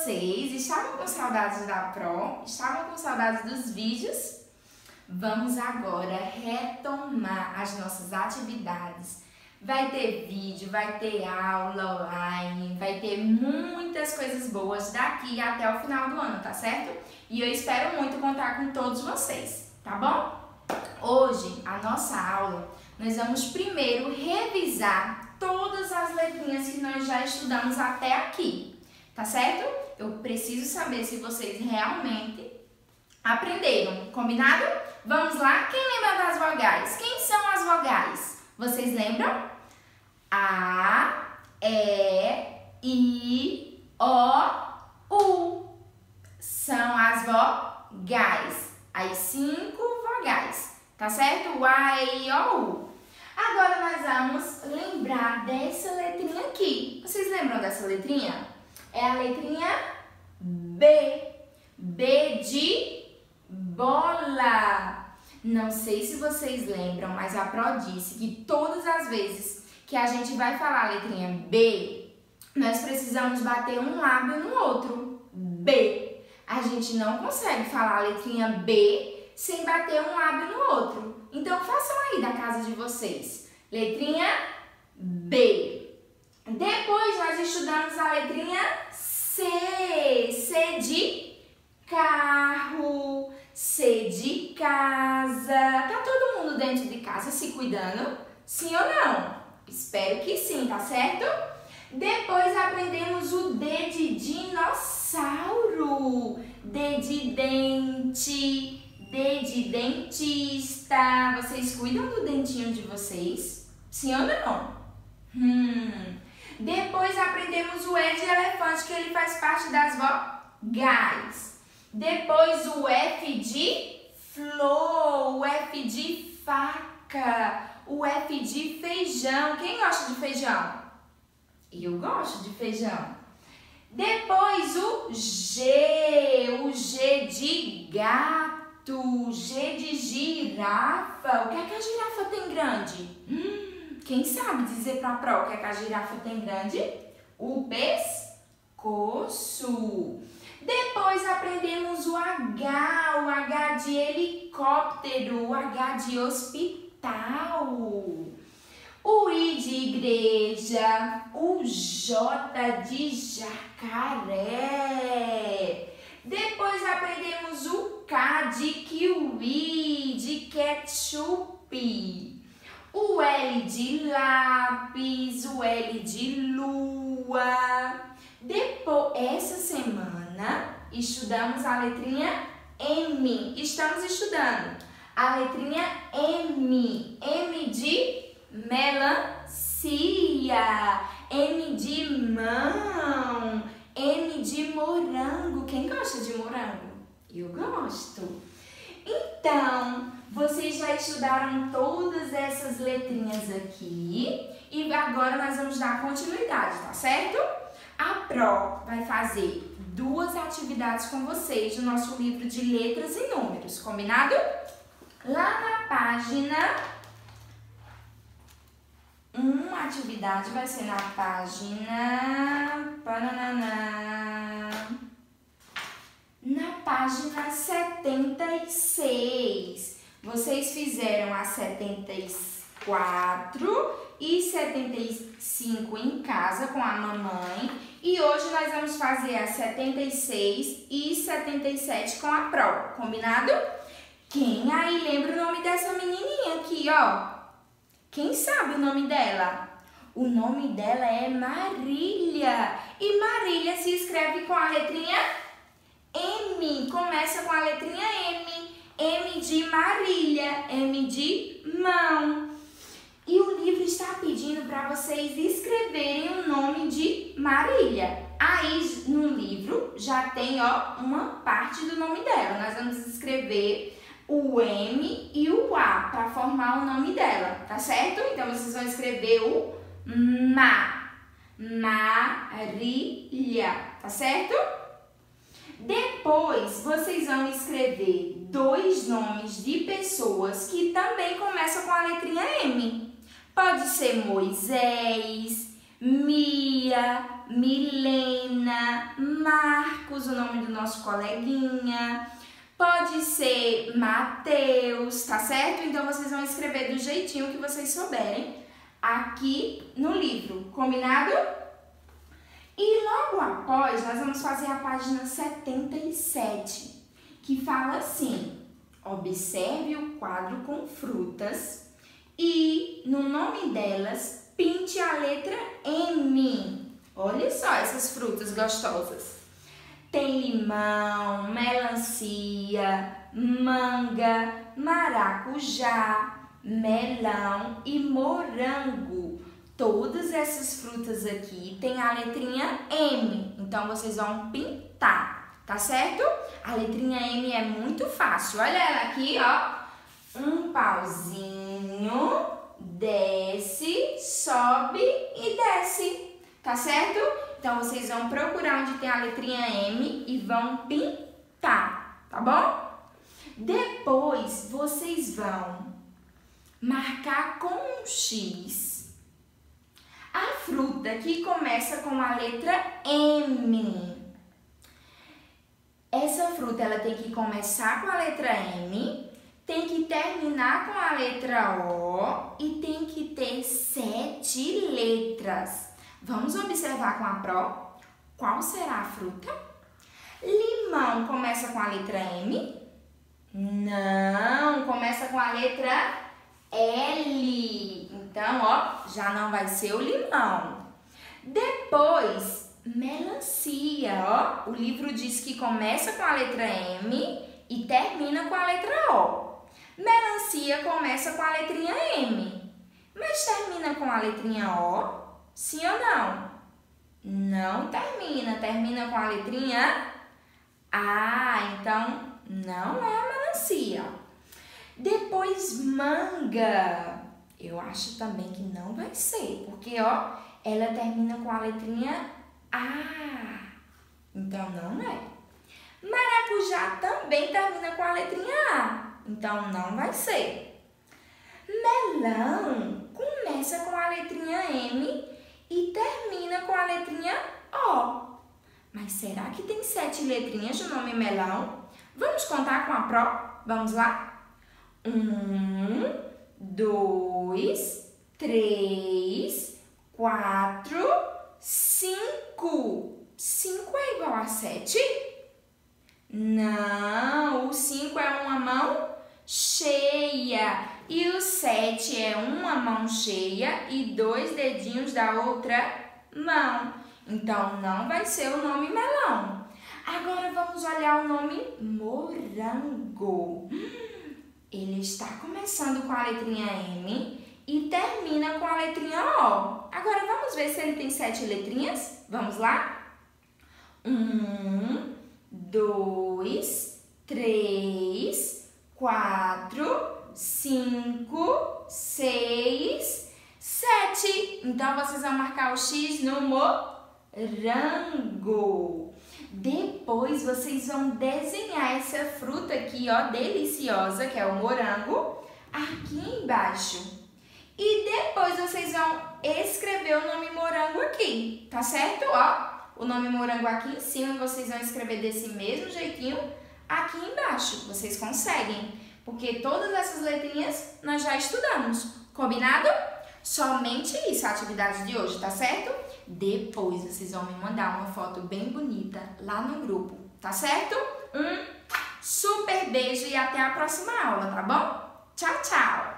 vocês? Estavam com saudades da Pro? Estavam com saudades dos vídeos? Vamos agora retomar as nossas atividades. Vai ter vídeo, vai ter aula online, vai ter muitas coisas boas daqui até o final do ano, tá certo? E eu espero muito contar com todos vocês, tá bom? Hoje, a nossa aula, nós vamos primeiro revisar todas as letrinhas que nós já estudamos até aqui, tá certo? Eu preciso saber se vocês realmente aprenderam, combinado? Vamos lá? Quem lembra das vogais? Quem são as vogais? Vocês lembram? A, E, I, O, U. São as vogais. As 5 vogais, tá certo? O A, E, I, O, U. Agora nós vamos lembrar dessa letrinha aqui. Vocês lembram dessa letrinha? É a letrinha B. B de bola. Não sei se vocês lembram, mas a Pro disse que todas as vezes que a gente vai falar a letrinha B, nós precisamos bater um lábio no outro. B. A gente não consegue falar a letrinha B sem bater um lábio no outro. Então, façam aí da casa de vocês. Letrinha B. Depois, nós estudamos a letrinha C. C de carro. C de casa. Tá todo mundo dentro de casa se cuidando? Sim ou não? Espero que sim, tá certo? Depois aprendemos o D de dinossauro. D de dente. D de dentista. Vocês cuidam do dentinho de vocês? Sim ou não? Depois aprendemos o E de elefante, que ele faz parte das vogais. Depois o F de flor, o F de faca, o F de feijão. Quem gosta de feijão? Eu gosto de feijão. Depois o G de gato, G de girafa. O que é que a girafa tem grande? Quem sabe dizer pra Pro o que é que a girafa tem grande? O pescoço. Depois aprendemos o H de helicóptero, o H de hospital, o I de igreja, o J de jacaré. Depois aprendemos o K de kiwi, de ketchup, o L de lápis, o L de lua. Depois, essa semana, estudamos a letrinha M. Estamos estudando a letrinha M. M de melancia. M de mão. M de morango. Quem gosta de morango? Eu gosto. Então, vocês já estudaram todas essas letrinhas aqui. E agora nós vamos dar continuidade, tá certo? A Pro vai fazer 2 atividades com vocês no nosso livro de letras e números, combinado? Lá na página, uma atividade vai ser na página, na página 76. Vocês fizeram a 74 e 75 em casa com a mamãe. E hoje nós vamos fazer a 76 e 77 com a Pro, combinado? Quem aí lembra o nome dessa menininha aqui, ó? Quem sabe o nome dela? O nome dela é Marília. E Marília se escreve com a letrinha M. Começa com a letrinha M. M de Marília. M de mão. E o livro está pedindo para vocês escreverem o nome de Marília. Aí no livro já tem, ó, uma parte do nome dela. Nós vamos escrever o M e o A para formar o nome dela, tá certo? Então vocês vão escrever o Marília, tá certo? Depois vocês vão escrever 2 nomes de pessoas que também começam com a letrinha M. Pode ser Moisés, Mia, Milena, Marcos, o nome do nosso coleguinha. Pode ser Mateus, tá certo? Então, vocês vão escrever do jeitinho que vocês souberem aqui no livro, combinado? E logo após, nós vamos fazer a página 77, que fala assim: observe o quadro com frutas e, no nome delas, pinte a letra M. Olha só essas frutas gostosas. Tem limão, melancia, manga, maracujá, melão e morango. Todas essas frutas aqui tem a letrinha M, então vocês vão pintar, tá certo? A letrinha M é muito fácil. Olha ela aqui, ó. Um pauzinho, desce, sobe e desce, tá certo? Então, vocês vão procurar onde tem a letrinha M e vão pintar, tá bom? Depois, vocês vão marcar com um X a fruta que começa com a letra M. Essa fruta, ela tem que começar com a letra M, tem que terminar com a letra O e tem que ter 7 letras. Vamos observar com a Pro qual será a fruta? Limão começa com a letra M? Não, começa com a letra L. Então, ó, já não vai ser o limão. Depois, melancia, ó. O livro diz que começa com a letra M e termina com a letra O. Melancia começa com a letrinha M, mas termina com a letrinha O? Sim ou não? Não termina. Termina com a letrinha A. Então, não é a melancia. Depois, manga. Eu acho também que não vai ser, porque, ó, ela termina com a letrinha A. Então, não é. Maracujá também termina com a letrinha A. Então, não vai ser. Melão começa com a letrinha M e termina com a letrinha O. Mas será que tem 7 letrinhas no nome melão? Vamos contar com a Pro? Vamos lá? 1, 2, 3, 4, 5. 5 é igual a 7? Não, o 5 é uma mão cheia. E o 7 é uma mão cheia e 2 dedinhos da outra mão. Então, não vai ser o nome melão. Agora, vamos olhar o nome morango. Ele está começando com a letrinha M e termina com a letrinha O. Agora, vamos ver se ele tem 7 letrinhas? Vamos lá? 1, 2, 3, 4... 5, 6, 7. Então, vocês vão marcar o X no morango. Depois, vocês vão desenhar essa fruta aqui, ó, deliciosa, que é o morango, aqui embaixo. E depois, vocês vão escrever o nome morango aqui, tá certo? Ó, o nome morango aqui em cima, vocês vão escrever desse mesmo jeitinho aqui embaixo. Vocês conseguem. Porque todas essas letrinhas nós já estudamos, combinado? Somente isso a atividade de hoje, tá certo? Depois vocês vão me mandar uma foto bem bonita lá no grupo, tá certo? Um super beijo e até a próxima aula, tá bom? Tchau, tchau!